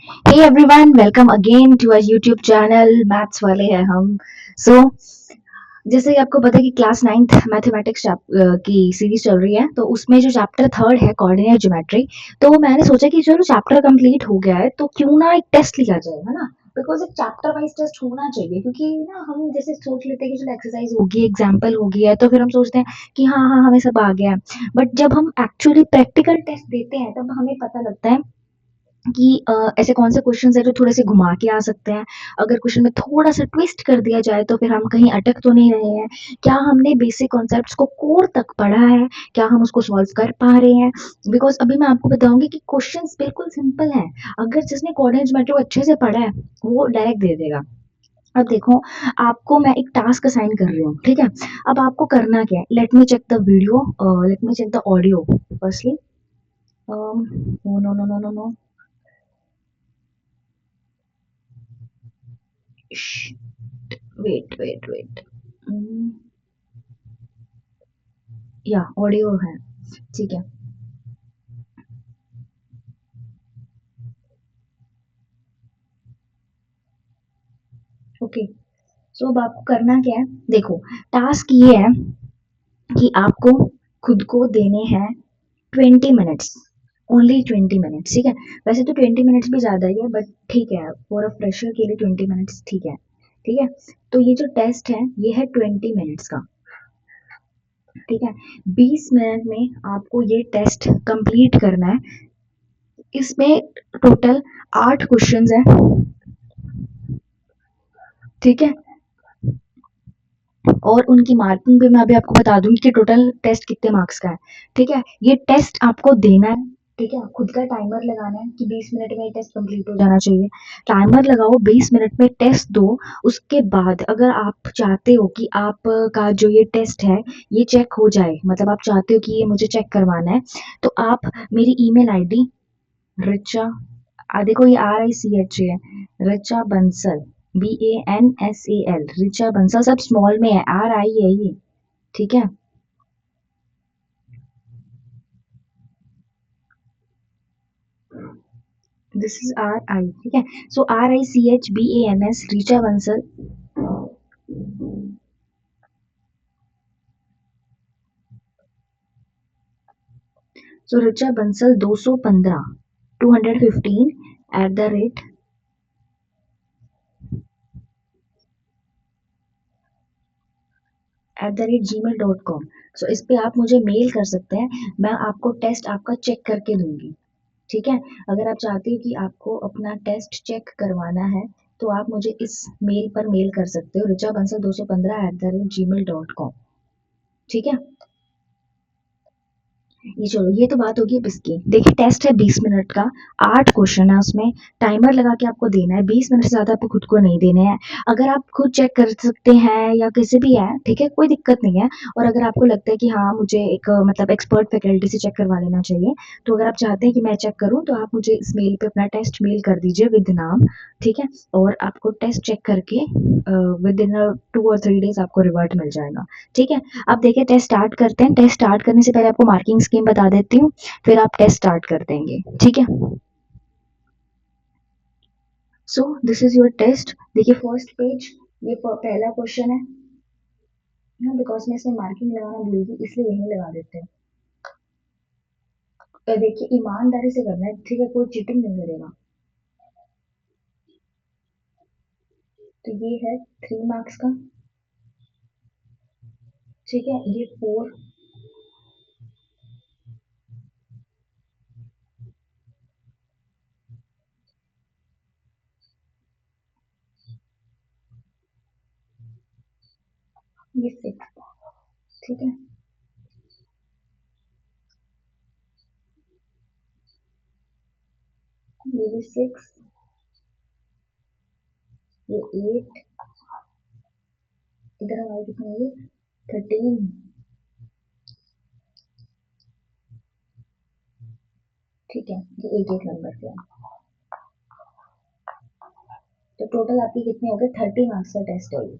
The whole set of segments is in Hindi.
Hey everyone, welcome again to our YouTube channel maths वाले हैं हम। सो जैसे कि आपको पता है कि क्लास 9th मैथमेटिक्स की सीरीज चल रही है, तो उसमें जो चैप्टर थर्ड है कोऑर्डिनेट ज्योमेट्री। तो मैंने सोचा कि चलो चैप्टर कंप्लीट हो गया है तो क्यों ना एक टेस्ट लिया जाए, है ना। बिकॉज एक चैप्टर वाइज टेस्ट होना चाहिए, क्योंकि ना हम जैसे सोच लेते हैं कि चलो एक्सरसाइज होगी, एग्जाम्पल होगी है, तो फिर हम सोचते हैं कि हाँ हाँ हमें सब आ गया है। बट जब हम एक्चुअली प्रैक्टिकल टेस्ट देते हैं तब हमें पता लगता है कि ऐसे कौन से क्वेश्चंस हैं जो थोड़े से घुमा के आ सकते हैं। अगर क्वेश्चन में थोड़ा सा ट्विस्ट कर दिया जाए तो फिर हम कहीं अटक तो नहीं रहे हैं। क्या हमने बेसिक कॉन्सेप्ट्स को कोर तक पढ़ा है, क्या हम उसको सॉल्व कर पा रहे हैं। बिकॉज अभी मैं आपको बताऊंगी कि क्वेश्चंस बिल्कुल सिंपल हैं। अगर जिसने कोऑर्डिनेट ज्योमेट्री को अच्छे से पढ़ा है वो डायरेक्ट दे देगा। अब देखो, आपको मैं एक टास्क असाइन कर रही हूँ, ठीक है। अब आपको करना क्या है, let me check the video, let me check the audio firstly. No no no no no no. Wait. या ऑडियो है, ठीक है। ओके। सो अब आपको करना क्या है, देखो। टास्क ये है कि आपको खुद को देने हैं 20 मिनट्स, ओनली 20 मिनट्स, ठीक है। वैसे तो 20 मिनट्स भी ज़्यादा ही है, बट ठीक है, फॉर अ फ्रेशर के लिए 20 मिनट्स ठीक है। ठीक है। तो ये जो टेस्ट है ये है 20 मिनट्स का, ठीक है। 20 मिनट में आपको ये टेस्ट कंप्लीट करना है। इसमें टोटल 8 क्वेश्चंस हैं, ठीक है। और उनकी मार्किंग भी मैं अभी आपको बता दूंगी कि टोटल टेस्ट कितने मार्क्स का है, ठीक है। ये टेस्ट आपको देना है, ठीक है। खुद का टाइमर लगाना है कि 20 मिनट में ये टेस्ट कंप्लीट हो जाना चाहिए। टाइमर लगाओ, 20 मिनट में टेस्ट दो। उसके बाद अगर आप चाहते हो कि आप का जो ये टेस्ट है ये चेक हो जाए, मतलब आप चाहते हो कि ये मुझे चेक करवाना है, तो आप मेरी ईमेल आईडी रिचा, देखो ये RICH है, रिचा बंसल, BANSAL, रिचा बंसल, सब स्मॉल में है, RI है ये, ठीक है। दिस इज RI, ठीक है। सो RICHBANS, रिचा बंसल। सो रिचा बंसल 215, 215 @gmail.com। सो इस पे आप मुझे मेल कर सकते हैं, मैं आपको टेस्ट आपका चेक करके दूंगी, ठीक है। अगर आप चाहते हो कि आपको अपना टेस्ट चेक करवाना है तो आप मुझे इस मेल पर मेल कर सकते हो, रिचा बंसल 215 @gmail.com, ठीक है। ये चलो, ये तो बात होगी अब इसकी। देखिए टेस्ट है 20 मिनट का, 8 क्वेश्चन है उसमें। टाइमर लगा के आपको देना है, 20 मिनट से ज़्यादा आपको खुद को नहीं देने हैं। अगर आप खुद चेक कर सकते हैं या किसी भी है, ठीक है, कोई दिक्कत नहीं है। और अगर आपको लगता है कि हाँ मुझे एक मतलब एक्सपर्ट फैकल्टी से चेक करवा लेना चाहिए, तो अगर आप चाहते हैं कि मैं चेक करूँ तो आप मुझे इस मेल पे अपना टेस्ट मेल कर दीजिए विद नाम, ठीक है। और आपको टेस्ट चेक करके विद इन 2 और 3 डेज आपको रिवर्ट मिल जाएगा, ठीक है। अब देखिए टेस्ट स्टार्ट करते हैं। टेस्ट स्टार्ट करने से पहले आपको मार्किंग स्कीम बता देती हूँ, फिर आप टेस्ट स्टार्ट कर देंगे, ठीक है। So this is your test. देखिए फर्स्ट पेज, ये पहला क्वेश्चन है ना, बिकॉज मैं इसमें मार्किंग लगाना भूल गई इसलिए यहीं लगा देते हैं। तो देखिए ईमानदारी से करना है, ठीक है, कोई चीटिंग नहीं करेगा। तो ये है 3 मार्क्स का, ठीक है। ये 4, ये 6, ठीक है। ये भी 6, ये 8, इधर हमारे कितने होंगे, 13, ठीक है। ये एक एक नंबर पे है। तो टोटल आपके कितने हो गए, 30 मार्क्स का टेस्ट है ये,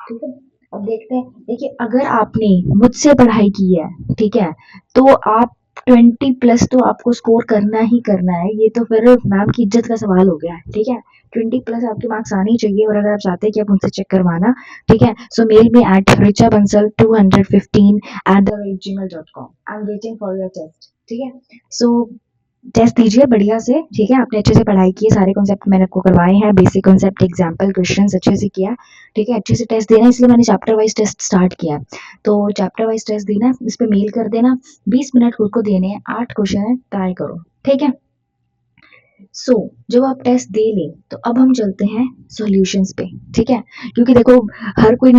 ठीक है। अब देखते हैं, देखिए अगर आपने मुझसे पढ़ाई की है, ठीक है, तो आप 20+ तो आपको स्कोर करना ही करना है, ये तो फिर मैम की इज्जत का सवाल हो गया है, ठीक है। 20+ आपके मार्क्स आने ही चाहिए, और अगर आप चाहते हैं कि आप उनसे चेक करवाना, ठीक है, so mail me at richabansal215@gmail.com। I am waiting for your test, ठीक है। सो टेस्ट दीजिए बढ़िया से, ठीक है। आपने अच्छे से पढ़ाई की है, सारे कॉन्सेप्ट मैंने आपको करवाए हैं, बेसिक कॉन्सेप्ट, एग्जाम्पल, क्वेश्चंस अच्छे से किया, ठीक है। अच्छे से टेस्ट देना, इसलिए मैंने चैप्टर वाइज टेस्ट स्टार्ट किया है। तो चैप्टर वाइज टेस्ट देना, इस पे मेल कर देना, 20 मिनट खुद को देने हैं, 8 क्वेश्चन है, ट्राई करो, ठीक है। सो जब आप टेस्ट दे लें तो अब हम चलते हैं सॉल्यूशंस पे, ठीक है। क्योंकि देखो हर कोई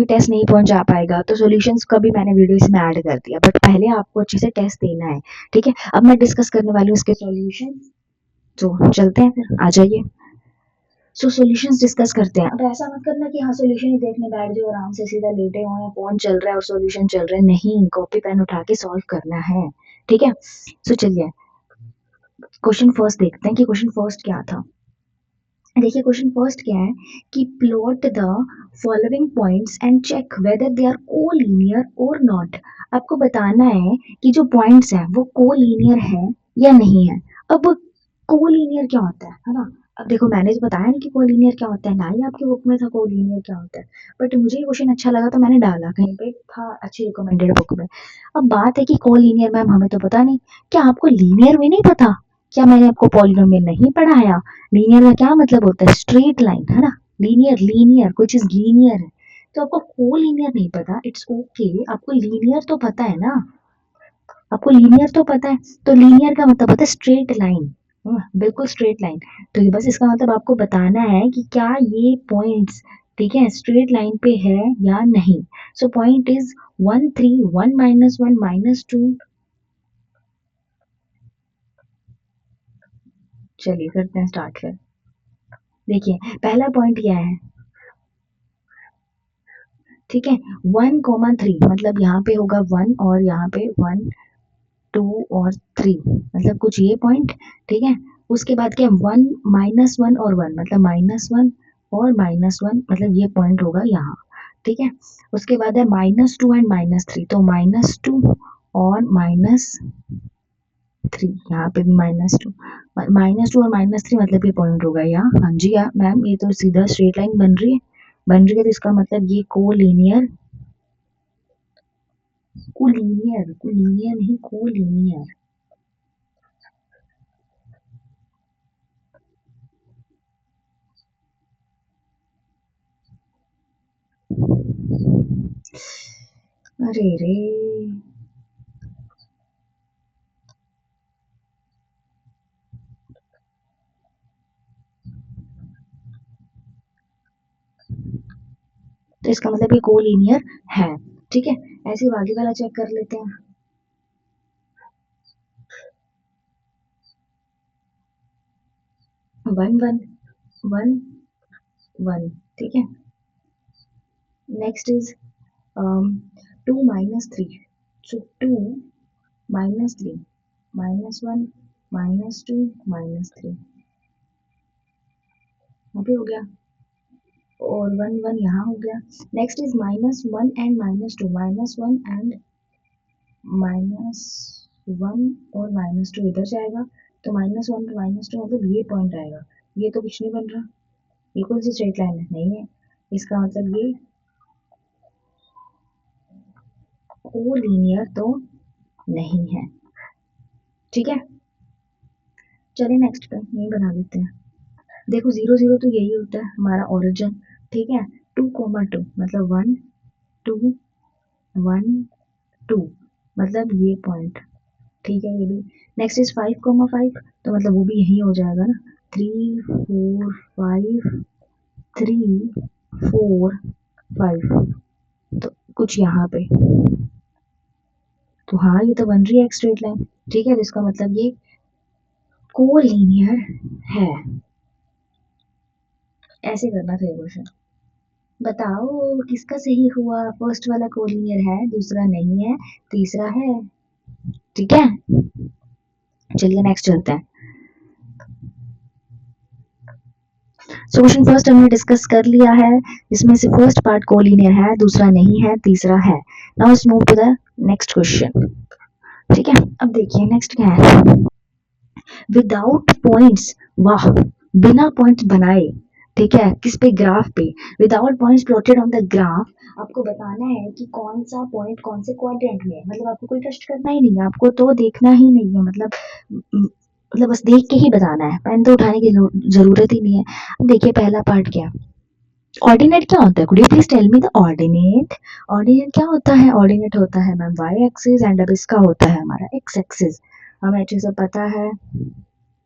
टेस्ट नहीं पहुंचा पाएगा, तो सॉल्यूशंस का भी मैंने वीडियो इसमें ऐड कर दिया, बट पहले आपको अच्छे से टेस्ट देना है, ठीक है। अब मैं डिस्कस करने वाली हूँ इसके सॉल्यूशन, तो चलते हैं फिर, आ जाइए। सो सॉल्यूशंस डिस्कस करते हैं। अब ऐसा मत करना कि हाँ सॉल्यूशन ही देखने बैठ जाओ, आराम से सीधा लेटे हो या फोन चल रहा है और सॉल्यूशन चल रहा है, नहीं, कॉपी पेन उठा के सॉल्व करना है, ठीक है। सो चलिए क्वेश्चन फर्स्ट देखते हैं कि क्वेश्चन फर्स्ट क्या था। देखिए क्वेश्चन फर्स्ट क्या है कि plot the following points and check whether they are collinear or not. आपको बताना है कि जो पॉइंट्स हैं वो कोलिनियर है या नहीं है। अब कोलिनियर क्या होता है ना। अब देखो मैंने तो बताया नहीं कि कोलिनियर क्या होता है, ना ही आपकी बुक में था कोलिनियर क्या होता है, बट मुझे ये क्वेश्चन अच्छा लगा तो मैंने डाला, कहीं पे था अच्छी रिकमेंडेड बुक में। अब बात है कि कोलिनियर मैम हमें तो पता नहीं, क्या आपको लीनियर में नहीं पता, क्या मैंने आपको पॉलिनोमियल नहीं पढ़ाया। लीनियर का क्या मतलब होता है, स्ट्रेट लाइन, है ना। लीनियर लीनियर कोई चीज लीनियर है, तो आपको को लीनियर नहीं पता, इट्स ओके, आपको लीनियर तो पता है ना, आपको लीनियर तो पता है। तो लीनियर का मतलब होता है स्ट्रेट लाइन, बिल्कुल स्ट्रेट लाइन। तो ये बस इसका मतलब आपको बताना है कि क्या ये पॉइंट्स, ठीक है, स्ट्रेट लाइन पे है या नहीं। So point is 1 3 1 -1 -2। चलिए करते हैं स्टार्ट फिर। देखिए पहला पॉइंट क्या है, ठीक है, 1,3 मतलब यहाँ पे होगा 1 और यहाँ पे 1 2 और 3, मतलब कुछ ये पॉइंट, ठीक है। उसके बाद क्या 1 -1 और 1 मतलब -1 और -1 मतलब ये पॉइंट होगा यहाँ, ठीक है। उसके बाद है -2 एंड -3, तो -2 और -3, यहाँ पे भी -2, -2 और -3 मतलब ये पॉइंट होगा यहाँ। हाँ जी हाँ मैम, ये तो सीधा स्ट्रेट लाइन बन रही है, तो इसका मतलब ये कोलिनियर, कोलिनियर कोलिनियर नहीं कोलिनियर। अरे रे, तो इसका मतलब ये कोलिनियर है, ठीक है। ऐसे ही आगे वाला चेक कर लेते हैं। 1 1 1 1, ठीक है। नेक्स्ट इज 2 -3, सो 2 -3 -1 -2 -3, यहाँ पे हो गया, और 1 1 यहाँ हो गया। नेक्स्ट इज -1 एंड -2, -1 एंड -1 और -2 इधर जाएगा, तो -1 -2 मतलब ये पॉइंट आएगा। ये तो कुछ नहीं बन रहा, ये कौन सी स्ट्रेट लाइन है, नहीं है, इसका मतलब ये कोलिनियर तो नहीं है, ठीक है। चलिए नेक्स्ट पे यही बना देते हैं। देखो 0 0 तो यही होता है हमारा ओरिजिन, ठीक है। 2,2 मतलब 1 2 1 2 मतलब ये पॉइंट, ठीक है ये भी। नेक्स्ट इज 5,5, तो मतलब वो भी यही हो जाएगा ना, 3 4 5 3 4 5, तो कुछ यहाँ पे, तो हाँ ये तो बन रही है एक स्ट्रेट लाइन, ठीक है। तो इसका मतलब ये कोलिनियर है। ऐसे करना था ये क्वेश्चन। बताओ किसका सही हुआ, फर्स्ट वाला कोलिनियर है, दूसरा नहीं है, तीसरा है, ठीक है। चलिए नेक्स्ट चलते हैं। सो क्वेश्चन फर्स्ट हमने डिस्कस कर लिया है, इसमें से फर्स्ट पार्ट कोलिनियर है, दूसरा नहीं है, तीसरा है। Now let's move to the next question. ठीक है, अब देखिए नेक्स्ट क्या है, विदाउट पॉइंट्स, वाह, बिना पॉइंट्स बनाए, ठीक है, किस पे, ग्राफ पे, without points plotted on the graph, आपको बताना है कि कौन सा पॉइंट कौन से क्वाड्रेंट में है, मतलब आपको कोई टेस्ट करना ही नहीं है, आपको तो देखना ही नहीं है, मतलब बस देख के ही बताना है, पेन तो उठाने की जरूरत ही नहीं है। अब देखिए पहला पार्ट क्या, ऑर्डिनेट क्या होता है, could you please tell me the ordinate, ordinate क्या होता है, ऑर्डिनेट होता है मैम वाई एक्सिस एंड अब इसका होता है हमारा एक्स एक्सिस, हमें अच्छे से पता है,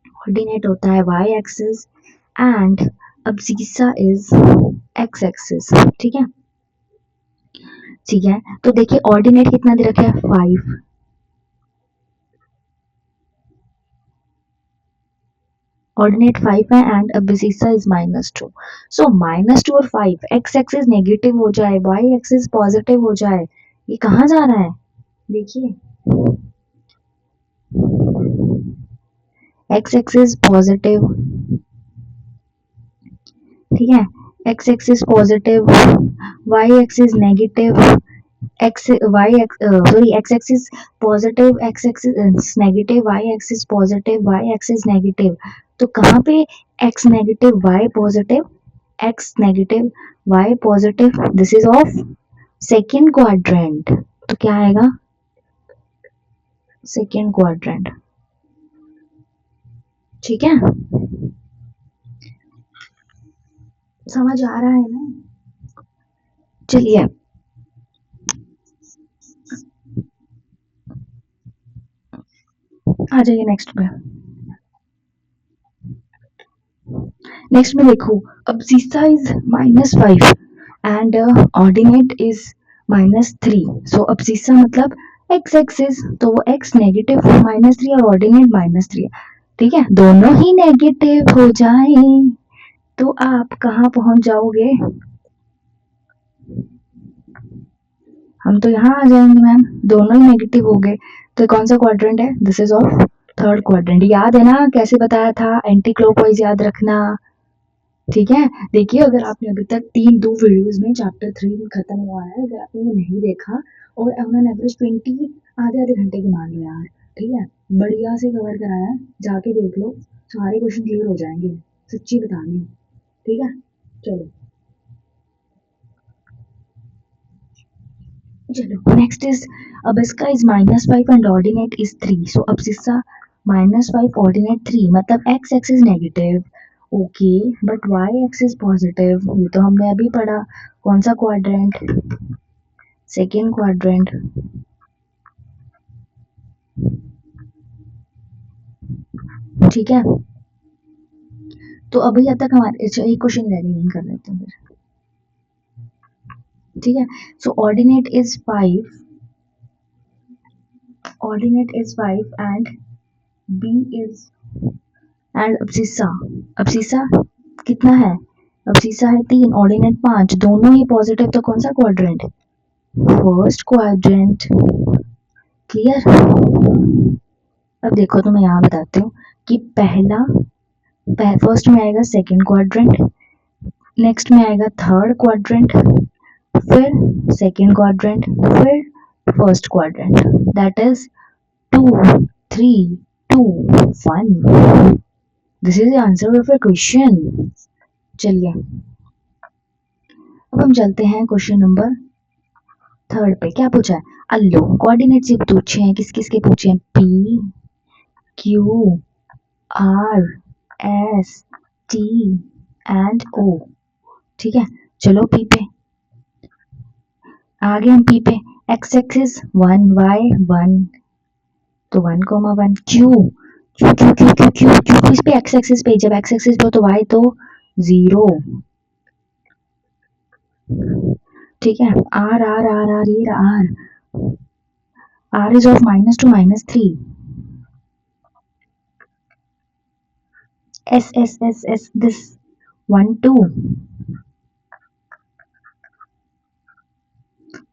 कोऑर्डिनेट होता है y axis and abscissa is x axis, ठीक है, ठीक है, तो देखिए ऑर्डिनेट कितना दे रखा है 5, ऑर्डिनेट 5 है एंड abscissa इज -2, सो -2 और 5, x एक्सिस नेगेटिव हो जाए y एक्सिस पॉजिटिव हो जाए, ये कहाँ जा रहा है, देखिए x एक्सिस पॉजिटिव, ठीक है, x axis positive, y axis negative, x y x sorry x axis positive, x axis negative, y axis positive, y axis negative, तो कहाँ पे x negative y positive, x negative y positive, this is of second quadrant, तो क्या आएगा, सेकेंड क्वाड्रेंट, ठीक है, समझ आ रहा है ना, चलिए आ जाइए नेक्स्ट पे, नेक्स्ट में देखो, अब सीसा इज -5 एंड ऑर्डिनेट इज -3, सो अब सीसा मतलब x एक्सिस, तो वो x नेगेटिव -3 और ऑर्डिनेट -3 है, ठीक है, दोनों ही नेगेटिव हो जाए तो आप कहाँ पहुंच जाओगे, हम तो यहाँ आ जाएंगे मैम, दोनों ही नेगेटिव हो गए, तो कौन सा क्वाड्रेंट है, this is of third quadrant, याद है ना कैसे बताया था, एंटी क्लॉकवाइज याद रखना, ठीक है, देखिए अगर आपने अभी तक दो वीडियोस में चैप्टर 3 खत्म हुआ है, अगर आपने वो नहीं देखा और ऑन एवरेज 20 आधे आधे घंटे की मान लो यार, ठीक है, बढ़िया से कवर कराया, जाके देख लो, सारे क्वेश्चन क्लियर हो जाएंगे, सच्ची बता रही हूँ, ठीक है, चलो चलो नेक्स्ट इज, अब इसका इज -5 एंड ऑर्डिनेट इज 3, सो अब इसका -5 ऑर्डिनेट 3 मतलब x axis negative, okay, but y axis positive, ये तो हमने अभी पढ़ा, कौन सा क्वाड्रेंट, सेकेंड क्वाड्रेंट, ठीक है, तो अभी तक हमारे, अच्छा एक क्वेश्चन रह नहीं कर रहे थे फिर, ठीक है, so ordinate is 5 and b is, and अब शीशा कितना है, अब शीशा है 3, ऑर्डिनेट 5, दोनों ही पॉजिटिव, तो कौन सा क्वाड्रेंट, फर्स्ट क्वाड्रेंट, क्लियर, अब देखो तो मैं यहाँ बताती हूँ कि फर्स्ट में आएगा सेकंड क्वाड्रेंट, नेक्स्ट में आएगा थर्ड क्वाड्रेंट, फिर सेकंड क्वाड्रेंट, फिर first quadrant, that is 2 3 2 1, this is the answer of a question, चलिए अब हम चलते हैं क्वेश्चन नंबर थर्ड पे, क्या पूछा है, अल्लो कोऑर्डिनेट से पूछे हैं, किस किस के पूछे हैं, P Q R S T and O, ठीक है, चलो पी पे, आगे हम पी पे, एक्स एक्सिस 1 वाई 1, तो 1,1, Q Q Q Q Q Q Q किस पे, एक्स एक्सिस पे, जब एक्स एक्सिस पे हो तो वाई तो 0, ठीक है, आर आर आर आर ये are is of -2 -3, S this 1 2,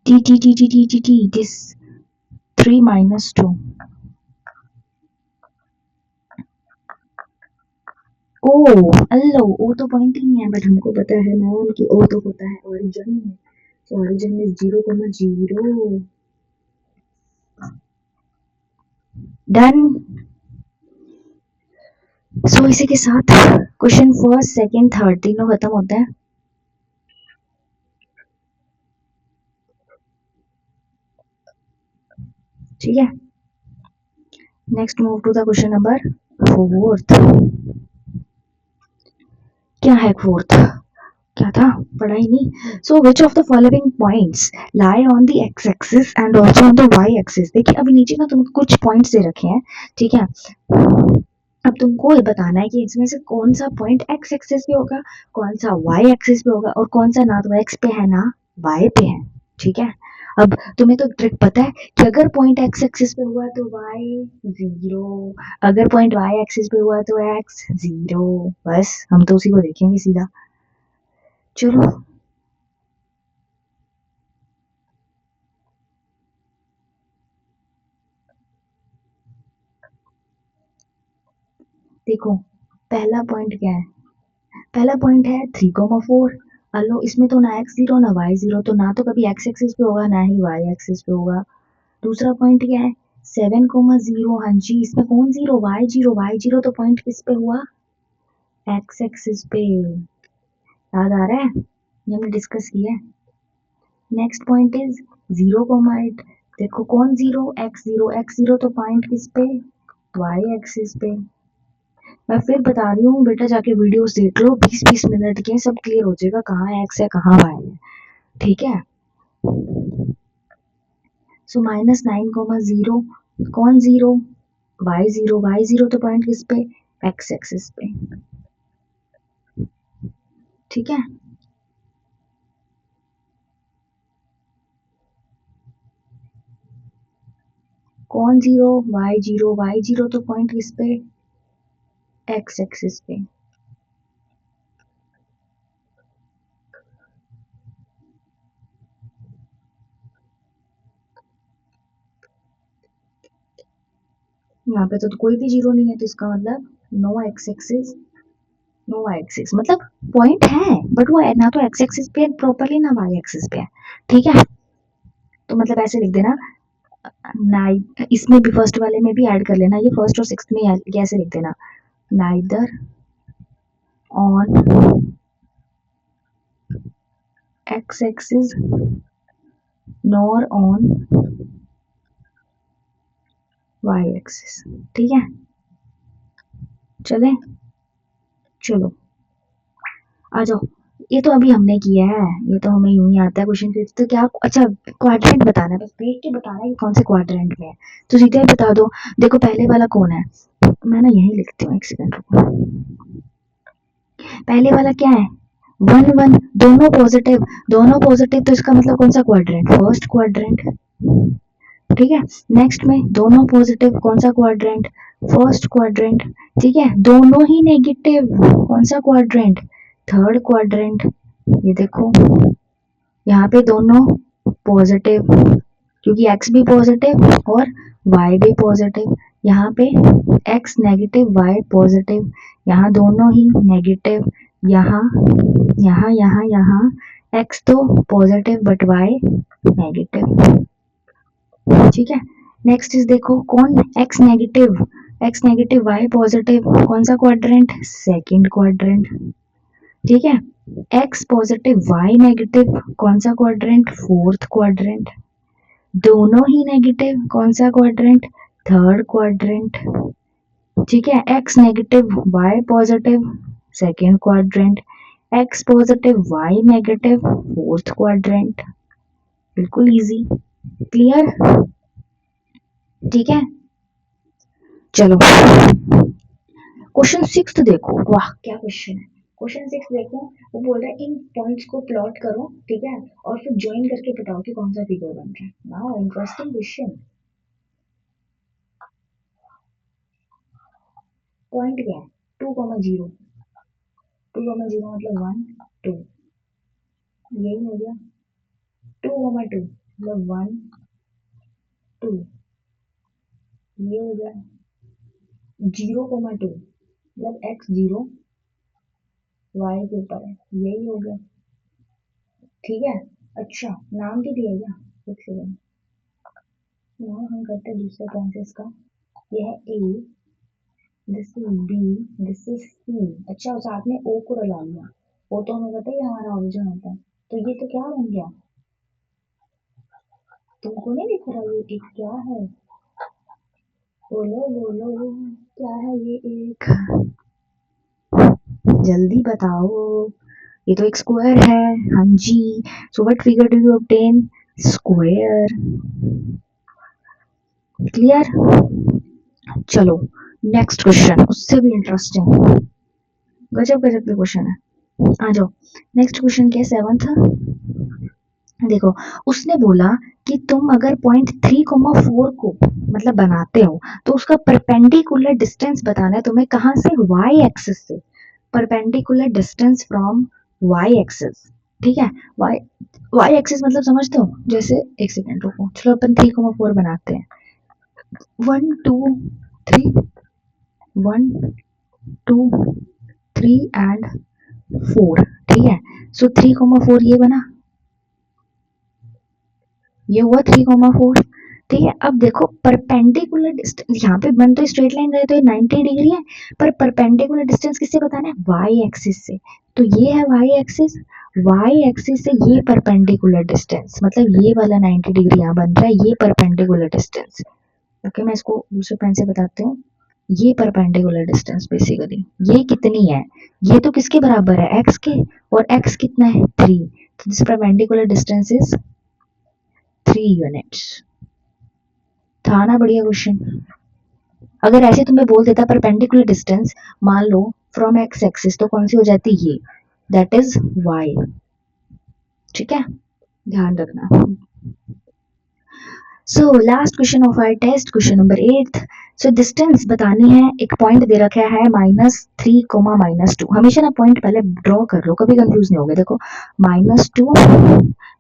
T this 3 -2, ओ अल्लो ओ तो पॉइंट ही नहीं है, बट हमको पता है मैम कि ओ तो होता है ओरिजिन में, तो ओरिजिन में 0,0, डन। सो इसी के साथ क्वेश्चन फर्स्ट सेकंड थर्ड तीनों खत्म होते हैं। ठीक है, next move to the question number fourth. क्या है फोर्थ, क्या था, पढ़ा ही नहीं। So which of the following points lie on the x axis and also on the y axis. देखिए अभी नीचे ना तुमको कुछ पॉइंट्स दे रखे हैं, ठीक है। अब तुमको ये बताना है कि इसमें से कौन सा पॉइंट एक्स एक्सिस पे होगा, कौन सा वाई एक्सिस पे होगा, और कौन सा ना तो एक्स पे है ना वाई पे है। ठीक है, अब तुम्हें तो ट्रिक पता है कि अगर पॉइंट एक्स एक्सिस पे हुआ तो वाई 0, अगर पॉइंट वाई एक्सिस पे हुआ तो एक्स 0। बस हम तो उसी को देखेंगे सीधा। चलो देखो, पहला पॉइंट क्या है, पहला पॉइंट है 3,4। अलो इसमें तो ना एक्स जीरो ना वाई जीरो, तो ना तो कभी एक्स एक्सिस पे होगा ना ही वाई एक्सिस पे होगा। दूसरा पॉइंट क्या है 7,0। हाँ जी, इसमें कौन zero, y zero, y zero तो पॉइंट किस पे हुआ, एक्स एक्सिस पे। याद आ रहा है, ये हमने डिस्कस किया है। Next point is 0,8। देखो कौन zero, x zero, x zero तो पॉइंट किस पे, वाई एक्सिस पे। मैं फिर बता रही हूँ बेटा, जाके वीडियोस देख लो 20-20 मिनट के, सब क्लियर हो जाएगा कहाँ एक्स है कहाँ वाई है। ठीक है, सो -9,0 कौन zero, y zero, y zero तो पॉइंट किस पे, एक्स एक्सिस पे। ठीक है, कौन zero, y zero, y zero तो पॉइंट किस पे, एक्स एक्सिस पे। यहाँ पे तो कोई भी जीरो नहीं है, तो इसका मतलब no x axis, no y axis. मतलब पॉइंट है बट वो ना तो एक्स एक्सिस पे है प्रॉपरली ना वाई एक्सिस पे है। ठीक है, तो मतलब ऐसे लिख देना, नाइ इसमें भी फर्स्ट वाले में भी ऐड कर लेना, ये फर्स्ट और सिक्स्थ में कैसे लिख देना, neither on x axis nor on y axis. ठीक है, चले, चलो आ जाओ। ये तो अभी हमने किया है, ये तो हमें यूं ही आता है क्वेश्चन फिफ्थ। तो क्या, अच्छा क्वाड्रेंट बताना है, बस देख के बताना है कि कौन से क्वाड्रेंट में है, तो सीधे ही बता दो। देखो पहले वाला कौन है, मैं ना यही लिखती हूँ, एक सेकंड रुको। पहले वाला क्या है, 1 1, दोनों पॉजिटिव तो इसका मतलब कौन सा क्वाड्रेंट, फर्स्ट क्वाड्रेंट। ठीक है, नेक्स्ट में दोनों पॉजिटिव, कौन सा क्वाड्रेंट, फर्स्ट क्वाड्रेंट। ठीक है, दोनों ही नेगेटिव, कौन सा क्वाड्रेंट, थर्ड क्वाड्रेंट। ये देखो यहाँ पे दोनों पॉजिटिव, क्योंकि x भी पॉजिटिव और y भी पॉजिटिव। यहाँ पे x नेगेटिव, y पॉजिटिव, यहाँ दोनों ही नेगेटिव। यहाँ यहाँ यहाँ यहाँ x तो पॉजिटिव बट y नेगेटिव। ठीक है, नेक्स्ट इज देखो कौन, x नेगेटिव y पॉजिटिव, कौन सा क्वाड्रेंट, सेकंड क्वाड्रेंट। ठीक है, x पॉजिटिव y नेगेटिव, कौन सा क्वाड्रेंट, फोर्थ क्वाड्रेंट। दोनों ही नेगेटिव, कौन सा क्वाड्रेंट, थर्ड क्वाड्रेंट। ठीक है, x negative y positive, second quadrant. x positive y negative, fourth quadrant. बिल्कुल इजी, क्लियर। ठीक है, चलो क्वेश्चन सिक्स देखो, वाह क्या क्वेश्चन है। क्वेश्चन सिक्स देखो, वो बोल रहा है इन पॉइंट्स को प्लॉट करो, ठीक है, और फिर ज्वाइन करके बताओ कि कौन सा फिगर बन रहा है। Now interesting question. पॉइंट क्या है, 2,0, 2,0 मतलब 1 2, यही हो गया। 2,2 मतलब 1 2, ये हो गया। 0,2 मतलब x 0 y के ऊपर है, यही हो गया। ठीक है, अच्छा नाम भी दिया गया, एक सेकंड, नाम हम करते हैं दूसरे प्रोसेस का। ये है A, this is B, this is C. अच्छा और साथ में ओ को रला लिया। ओ तो हमें पता ही है हमारा ओरिजिन होता है। तो ये तो क्या बन गया? तुमको नहीं दिख रहा ये एक क्या है? बोलो बोलो, क्या है ये एक? जल्दी बताओ। ये तो एक स्क्वायर है। हाँ जी। So what figure do you obtain? Square. Clear? चलो नेक्स्ट क्वेश्चन उससे भी इंटरेस्टिंग। गजब गजब के क्वेश्चन है। आ जाओ। नेक्स्ट क्वेश्चन क्या है? सेवंथ। देखो उसने बोला कि तुम अगर पॉइंट 3,4 को मतलब बनाते हो तो उसका परपेंडिकुलर डिस्टेंस बताना है तुम्हें। कहाँ से? वाई एक्सिस से। Perpendicular distance from y axis. ठीक है। वाई वाई एक्सिस मतलब समझते हो? जैसे एक सेकेंड रुको, चलो अपन 3,4 बनाते हैं। 1 2 3, 1 2 3 एंड 4। ठीक है। सो 3,4 ये बना, ये हुआ 3,4। ठीक है। अब देखो परपेंडिकुलर डिस्टेंस, यहाँ पे बन तो स्ट्रेट लाइन रहे तो ये 90 डिग्री है, पर परपेंडिकुलर डिस्टेंस किससे बताना है? वाई एक्सिस से। तो ये है वाई एक्सिस। वाई एक्सिस से ये परपेंडिकुलर डिस्टेंस मतलब ये वाला 90 डिग्री यहाँ बन रहा है, ये परपेंडिकुलर डिस्टेंस। ओके मैं इसको दूसरे पेन से बताती हूँ। ये परपेंडिकुलर डिस्टेंस बेसिकली ये कितनी है? ये तो किसके बराबर है? एक्स के। और एक्स कितना है? 3। तो this perpendicular distance is 3 units. था ना बढ़िया क्वेश्चन? अगर ऐसे तुम्हें बोल देता परपेंडिकुलर डिस्टेंस मान लो फ्रॉम एक्स एक्सिस तो कौन सी हो जाती? ये, दैट इज वाई। ठीक है, ध्यान रखना। So last question of our test, question number 8। So distance बतानी है, एक पॉइंट दे रखा है -3, -2। हमेशा ना पॉइंट पहले ड्रॉ कर लो, कभी कंफ्यूज नहीं होगे। देखो -2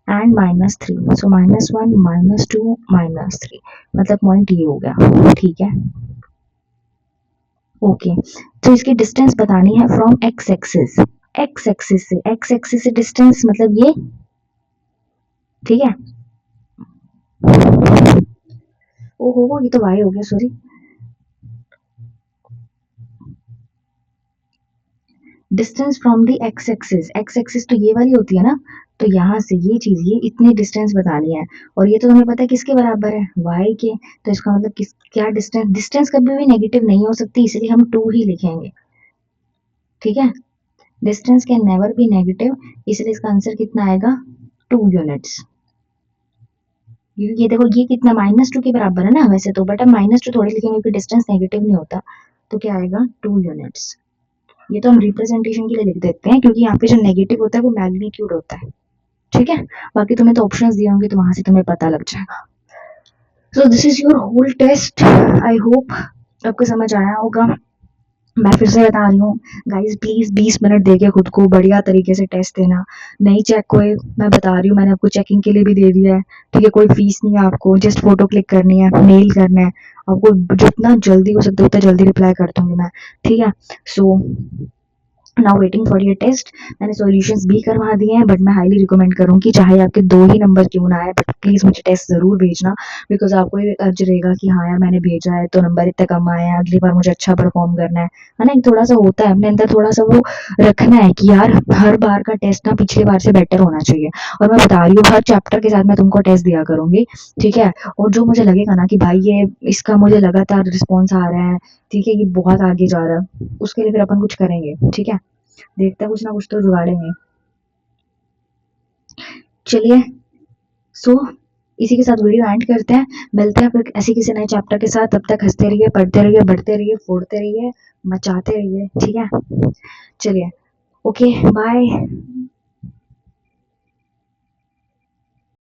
एंड -3, सो -1 -2 -3 मतलब पॉइंट ये हो गया। ठीक है, ओके। तो इसकी डिस्टेंस बतानी है from x axis. X axis से डिस्टेंस मतलब ये। ठीक है। ओहो ये तो वाई हो गया, sorry. Distance from the x axis तो ये वाली होती है ना। तो यहाँ से ये चीज ये इतनी डिस्टेंस बतानी है। और ये तो हमें पता है किसके बराबर है? वाई के। तो इसका मतलब किस क्या डिस्टेंस? डिस्टेंस कभी भी नेगेटिव नहीं हो सकती, इसलिए हम 2 ही लिखेंगे। ठीक है। Distance can never be negative, इसलिए इसका आंसर कितना आएगा? 2 यूनिट्स। ये देखो ये कितना -2 के बराबर है ना वैसे तो, बट हम -2 थोड़ी लिखेंगे क्योंकि डिस्टेंस नेगेटिव नहीं होता। तो क्या आएगा? 2 यूनिट्स। ये तो हम रिप्रेजेंटेशन के लिए लिख देते हैं क्योंकि यहाँ पे जो नेगेटिव होता है वो मैग्नीट्यूड होता है। ठीक है। बाकी तुम्हें तो ऑप्शंस दिए होंगे तो वहां से तुम्हें पता लग जाएगा। So this is your whole test. I hope आपको समझ आया होगा। मैं फिर से बता रही हूँ गाइस, प्लीज 20 मिनट देके खुद को बढ़िया तरीके से टेस्ट देना। नहीं चेक कोई, मैं बता रही हूँ मैंने आपको चेकिंग के लिए भी दे दिया है। ठीक है, कोई फीस नहीं है आपको, जस्ट फोटो क्लिक करनी है, मेल करना है आपको। जितना जल्दी हो सकता है उतना जल्दी रिप्लाई कर दूंगी मैं। ठीक है। So now waiting for your test. मैंने सॉल्यूशंस भी करवा दिए हैं, बट मैं हाईली रिकमेंड करूंगी चाहे आपके 2 ही नंबर क्यों ना आए, बट प्लीज मुझे टेस्ट जरूर भेजना। बिकॉज आपको ये अर्ज रहेगा कि हाँ यार मैंने भेजा है तो नंबर इतने कम आए हैं, अगली बार मुझे अच्छा परफॉर्म करना है ना। एक थोड़ा सा होता है अपने अंदर, थोड़ा सा वो रखना है कि यार हर बार का टेस्ट ना पिछली बार से बेटर होना चाहिए। और मैं बता रही हूँ हर चैप्टर के साथ मैं तुमको टेस्ट दिया करूंगी। ठीक है। और जो मुझे लगेगा ना कि भाई ये इसका मुझे लगातार रिस्पॉन्स आ रहा है, ठीक है, ये बहुत आगे जा रहा है, उसके लिए फिर अपन कुछ करेंगे। ठीक है, देखते हैं कुछ ना कुछ तो जुगाड़ेंगे। चलिए, सो इसी के साथ वीडियो एंड करते हैं। मिलते हैं फिर ऐसे किसी नए चैप्टर के साथ। तब तक हंसते रहिए, पढ़ते रहिए, बढ़ते रहिए, फोड़ते रहिए, मचाते रहिए। ठीक है, चलिए, ओके बाय।